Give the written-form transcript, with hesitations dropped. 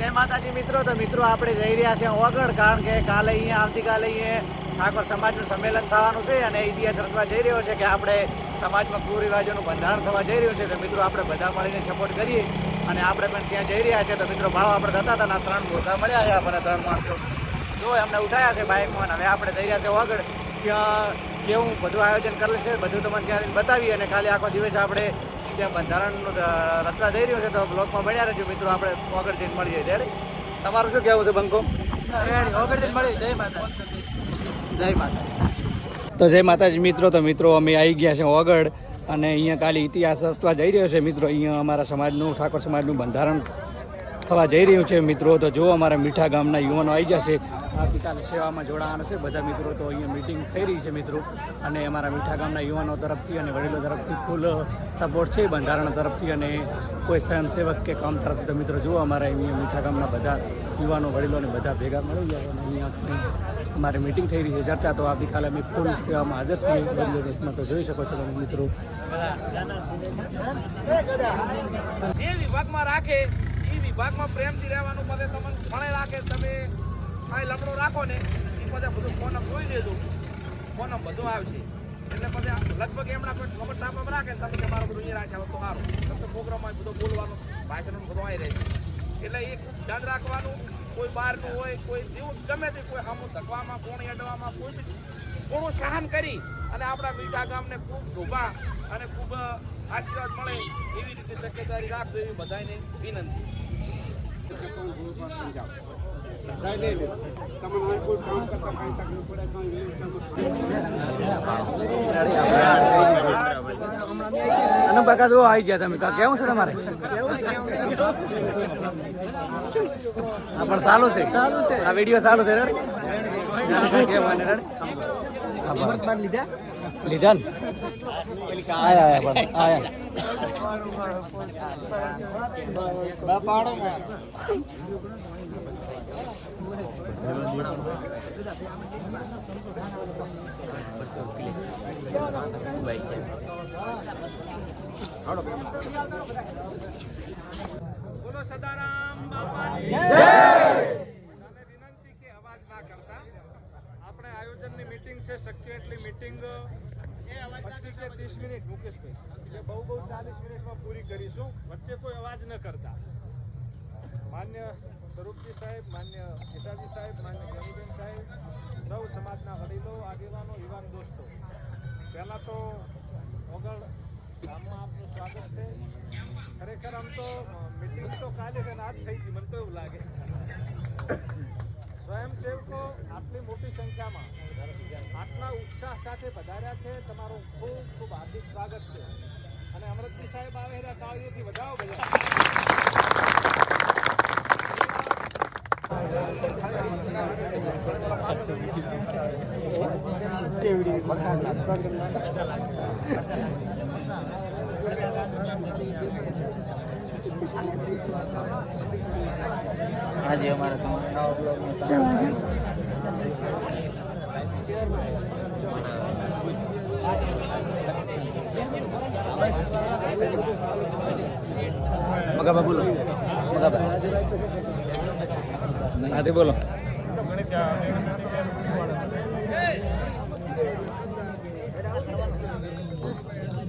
જય માતાજી મિત્રો. તો મિત્રો આપણે જઈ રહ્યા છીએ ઓગળ, કારણ કે કાલે અહીંયા આવતીકાલે અહીંયા ઠાકોર સમાજનું સંમેલન થવાનું છે અને ઇતિહાસ રચવા જઈ રહ્યો છે કે આપણે સમાજમાં કુરિવાજોનું બંધારણ થવા જઈ રહ્યું છે. તો મિત્રો આપણે બધા મળીને સપોર્ટ કરીએ અને આપણે પણ ત્યાં જઈ રહ્યા છીએ. તો મિત્રો ભાવ આપણે થતા હતા ના 3 ભૂખા મળ્યા છે આપણને 3 માણસો જો એમને ઉઠાયા છે બાઇકમાં. હવે આપણે જઈ રહ્યા છીએ ઓગળ, ત્યાં કેવું બધું આયોજન કરેલું છે બધું તમને ત્યાં બતાવીએ અને કાલે આખો દિવસ આપણે ત્યાં બંધારણનું રચવા જઈ રહ્યો છે. તો બ્લોકમાં બન્યા રહેજો મિત્રો. આપણે ઓગળ જઈને મળીએ ત્યારે. તમારું શું કહેવું છે બંકો? ઓગળ જઈને મળીએ. જય માતા. જય માતા. તો જય માતાજી મિત્રો. તો મિત્રો અમે આવી ગયા છે ઓગળ અને અહીંયા કાલે ઇતિહાસ રચવા જઈ રહ્યો છે મિત્રો. અહીંયા અમારા સમાજનું ઠાકોર સમાજનું બંધારણ થવા જઈ રહ્યું છે મિત્રો. તો જો અમારા મીઠા ગામના યુવાનો આવી જશે, આવતીકાલે સેવામાં જોડાવાના છે બધા મિત્રો. તો અહીંયા મિટિંગ થઈ રહી છે મિત્રો અને અમારા મીઠા ગામના યુવાનો તરફથી અને વડીલો તરફથી ફૂલ સપોર્ટ છે બંધારણ તરફથી અને કોઈ સ્વયંસેવક કે કામ તરફથી. તો મિત્રો જુઓ અમારા અહીંયા મીઠા ગામના બધા યુવાનો વડીલોને બધા ભેગા મળી ગયા અને અહીંયા અમારે મિટિંગ થઈ રહી છે ચર્ચા. તો આવતીકાલે અમે ફૂલ સેવામાં હાજર છીએ વડીલો દેશમાં. તો જોઈ શકો છો તમે મિત્રો. એ વિભાગમાં રાખે એ વિભાગમાં પ્રેમથી રહેવાનું બધે તમને ભણે રાખે. તમે આ લમડો રાખો ને એ બધા બધું ફોનમ જોઈ લેજો, ફોનમ બધું આવશે. એટલે પછી લગભગ એમના કોઈ ખબર ટાપમ રાખે ને તમે તમારું બધું એ રાખે તો સારું. તમે પ્રોગ્રામમાં બધું બોલવાનું ભાષણ બધું આવી રહે છે. એટલે એ ખૂબ ધ્યાન રાખવાનું. કોઈ બહારનું હોય કોઈ જેવું ગમે તે કોઈ સામું ધકવામાં પોણી અડવામાં કોઈ બી થોડું સહન કરી અને આપણા મીઠા ગામને ખૂબ શોભા અને ખૂબ આશીર્વાદ મળે એવી રીતે તકેદારી રાખજો એવી બધાને વિનંતી. અને બકા જો આવી ગયા તમે. કેવું છે તમારે? હા પણ સારું છે, આ વિડીયો સારું છે. લીધા ને આયા પણ આયા બોલો સદારામ બાપાની જય. અને વિનંતી કે અવાજ ના કરતા. આપણે આયોજનની મીટિંગ છે, શક્ય એટલી મીટિંગ 25 કે 30 મિનિટ મુકેશભાઈ એટલે બહુ 40 મિનિટમાં પૂરી કરીશું. વચ્ચે કોઈ અવાજ ન કરતા. માન્ય સ્વરૂપજી સાહેબ, માન્ય કેશાજી સાહેબ, માન્ય ગેનીબેન સાહેબ, સૌ સમાજના વડીલો, આગેવાનો, યુવાન દોસ્તો, પહેલાં તો ઓગળ ગામમાં આપનું સ્વાગત છે. ખરેખર આમ તો મીટિંગ તો કાલે કે આજ થઈ ગઈ મને તો એવું લાગે. સ્વયંસેવકો આટલી મોટી સંખ્યામાં આટલા ઉત્સાહ સાથે પધાર્યા છે. તમારું ખૂબ ખૂબ હાર્દિક સ્વાગત છે. અને અમૃતજી સાહેબ આવે રહ્યા તાળીઓથી વધાવો બધા. આજે અમારે તમારા મગાબા બોલો. મગાબા આથી બોલો.